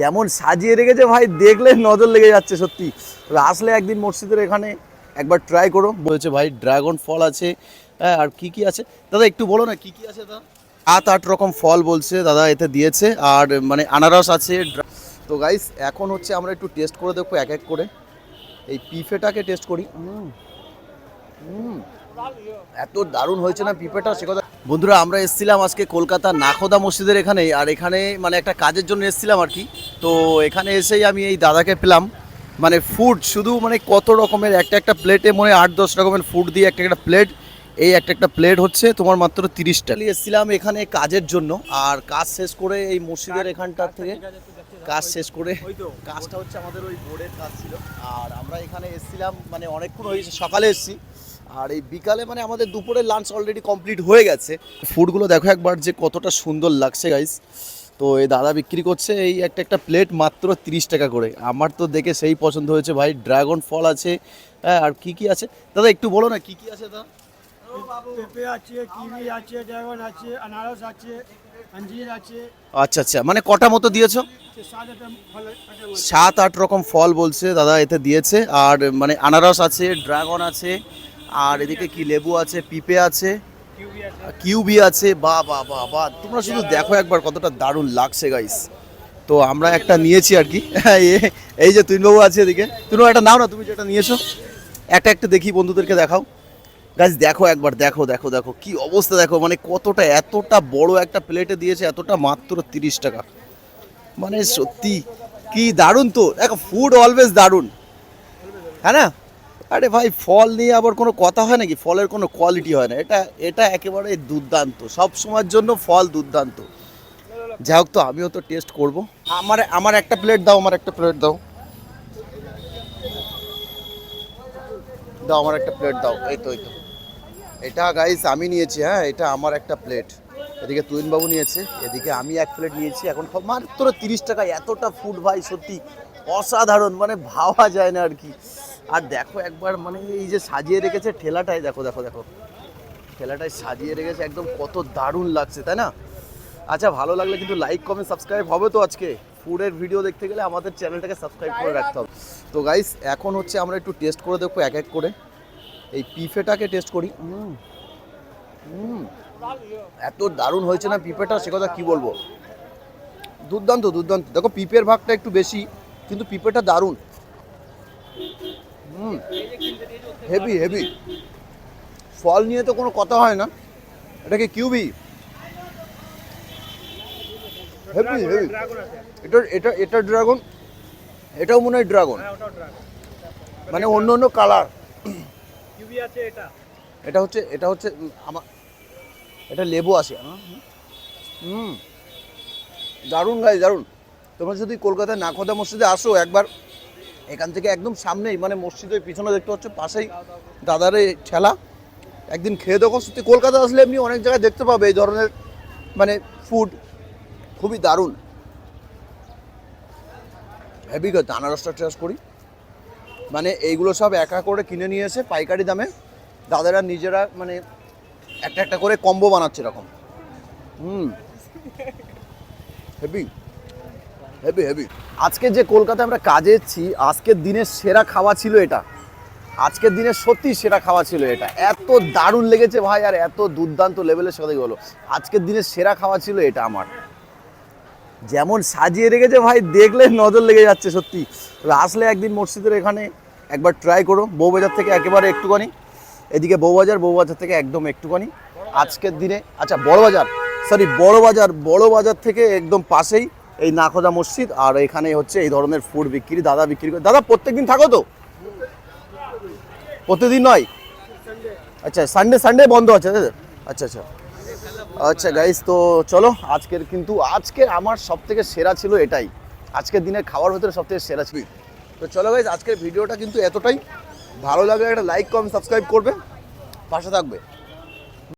যেমন সাজিয়ে রেখেছে ভাই, দেখলে নজর লেগে যাচ্ছে সত্যি। আসলে একদিন মসজিদের এখানে একবার ট্রাই করো। বলছে ভাই ড্রাগন ফল আছে, হ্যাঁ, আর কি কি আছে দাদা একটু বলো না, কি কি আছে দাদা? 7-8 রকম ফল বলছে দাদা এতে দিয়েছে, আর মানে আনারস আছে। তো গাইস এখন হচ্ছে আমরা একটু টেস্ট করে দেখবো এক এক করে। এই পিফেটাকে টেস্ট করি। এত দারুণ হয়েছে না পিফেটা, সে কথা। বন্ধুরা আমরা এসেছিলাম আজকে কলকাতা নাখোদা মসজিদের এখানে, আর এখানে মানে একটা কাজের জন্য এসেছিলাম আর কি। তো এখানে এসেই আমি এই দাদাকে পেলাম। মানে ফুড শুধু মানে কত রকমের, একটা একটা প্লেটে মনে 8-10 রকমের ফুড দিয়ে একটা একটা প্লেট। এই একটা একটা প্লেট হচ্ছে তোমার মাত্র 30 টাকা। এসেছিলাম এখানে কাজের জন্য, আর কাজ শেষ করে এই মসজিদের এখানটা থেকে কাজ শেষ করে, কাজটা হচ্ছে আমাদের ওই বোর্ডের কাজ ছিল। আর আমরা এখানে এসেছিলাম মানে অনেকক্ষণ হয়েছে, সকালে এসেছি। আর এই বিকালে মানে আমাদের দুপুরের লাঞ্চ অলরেডি কমপ্লিট হয়ে গেছে। ফুডগুলো দেখো একবার যে কতটা সুন্দর লাগছে গাইস। তো এই দাদা বিক্রি করছে এই একটা একটা প্লেট মাত্র 30 টাকা করে। আমার তো দেখে সেই পছন্দ হয়েছে ভাই। ড্রাগন ফল আছে, হ্যাঁ, আর কি কি আছে দাদা একটু বলো না, কি কি আছে দাদা? পেঁপে আছে, কিউই আছে, ড্রাগন আছে, আনারস আছে, আঞ্জির আছে। আচ্ছা আচ্ছা, মানে কটা মতো দিয়েছো? 7-8 রকম ফল বলছে দাদা এতে দিয়েছে, আর মানে আনারস আছে, ড্রাগন আছে, আর এদিকে কি লেবু আছে, পিঁপে আছে, কিউবি আছে। বাহ বাহ বাহ বাহ, তোমরা শুধু দেখো একবার কতটা দারুণ লাগছে গাইস। তো আমরা একটা নিয়েছি আর কি। এই যে তুইনবাবু আছে এদিকে, তুমি একটা নাও না, তুমি যেটা নিয়েছো একটা একটা দেখি, বন্ধুদেরকে দেখাও। গাইস দেখো একবার, দেখো দেখো দেখো কি অবস্থা, দেখো মানে কতটা, এতটা বড় একটা প্লেটে দিয়েছে, এতটা মাত্র 30 টাকা। মানে সত্যি কি দারুণ। তো দেখো ফুড অলওয়েজ দারুণ, হ্যাঁ না? আরে ভাই ফল নিয়ে আবার কোনো কথা হয় নাকি? ফলের কোনো কোয়ালিটি হয় না, এটা এটা একেবারে দুর্দান্ত, সব সময়ের জন্য ফল দুর্দান্ত। যাই হোক, তো আমিও তো টেস্ট করব। আমার আমার একটা প্লেট দাও, আমার একটা প্লেট দাও, দাও আমার একটা প্লেট দাও। এই তো এই তো, এটা গাইস আমি নিয়েছি, হ্যাঁ, এটা আমার একটা প্লেট। এদিকে তুহিনবাবু নিয়েছে, এদিকে আমি এক প্লেট নিয়েছি। এখন মাত্র 30 টাকা, এতটা ফুড ভাই সত্যি অসাধারণ, মানে ভাবা যায় না আর কি। আর দেখো একবার মানে এই যে সাজিয়ে রেখেছে ঠেলাটায়, দেখো দেখো দেখো, ঠেলাটায় সাজিয়ে রেখেছে একদম, কত দারুণ লাগছে তাই না? আচ্ছা ভালো লাগলে কিন্তু লাইক কমেন্ট সাবস্ক্রাইব হবে তো। আজকে ফুডের ভিডিও দেখতে গেলে আমাদের চ্যানেলটাকে সাবস্ক্রাইব করে রাখতে হবে। তো গাইস এখন হচ্ছে আমরা একটু টেস্ট করে দেখবো এক এক করে। এই পিফেটাকে টেস্ট করি। এত দারুণ হয়েছে না পিঁপেটা, সে কথা কি বলবো। দুর্দান্ত দুর্দান্ত। দেখো পিঁপের ভাগটা একটু বেশি, কিন্তু পিঁপেটা দারুণ। Heavy heavy. ফল নিয়ে তো কোনো কথা হয় না। এটা কি কিউবি? Heavy heavy. এটা এটা এটা ড্রাগন, এটাও মনে হয় ড্রাগন, মানে অন্য অন্য কালার। এটা হচ্ছে আমার, এটা লেবু আছে। দারুণ গাই দারুণ। তোমরা যদি কলকাতায় নাখোদা মসজিদে আসো একবার, এখান থেকে একদম সামনেই মানে মসজিদের পিছনে দেখতে পাচ্ছ, পাশেই দাদারে ঠেলা। একদিন খেয়ে দেখো, সত্যি কলকাতা আসলে এমনি অনেক জায়গায় দেখতে পাবে এই ধরনের মানে ফুড, খুবই দারুণ। হেভি কথা। আনারসটা টেস্ট করি। মানে এইগুলো সব একা করে কিনে নিয়ে এসে পাইকারি দামে দাদারা নিজেরা মানে একটা একটা করে কম্বো বানাচ্ছে এরকম। Heavy heavy heavy. আজকে যে কলকাতায় আমরা কাজে এসেছি, আজকের দিনের সেরা খাওয়া ছিল এটা। আজকের দিনের সত্যি সেরা খাওয়া ছিল এটা, এত দারুণ লেগেছে ভাই, আর এত দুর্দান্ত লেভেলের সাথে বলো। আজকের দিনের সেরা খাওয়া ছিল এটা আমার। যেমন সাজিয়ে রেখেছে ভাই, দেখলে নজর লেগে যাচ্ছে সত্যি। আসলে একদিন মসজিদের এখানে একবার ট্রাই করো, বউবাজার থেকে একেবারে একটুখানি, এদিকে বউবাজার থেকে একদম একটুখানি আজকের দিনে। আচ্ছা বড়বাজার, সরি বড়বাজার থেকে একদম পাশেই এই নাখোদা মসজিদ, আর এখানে হচ্ছে এই ধরনের ফুড বিক্রি, দাদা বিক্রি করে। দাদা প্রত্যেকদিন থাকো তো? প্রতিদিন নয়, আচ্ছা সানডে বন্ধ আছে দাদা? আচ্ছা আচ্ছা আচ্ছা গাইস, তো চলো আজকে আমার সব থেকে সেরা ছিল এটাই। আজকের দিনের খাওয়ার ভেতরে সব থেকে সেরা ছিল। তো চলো গাইস, আজকের ভিডিওটা কিন্তু এতটাই। ভালো লাগলে একটা লাইক কমেন্ট সাবস্ক্রাইব করবে, পাশে থাকবে।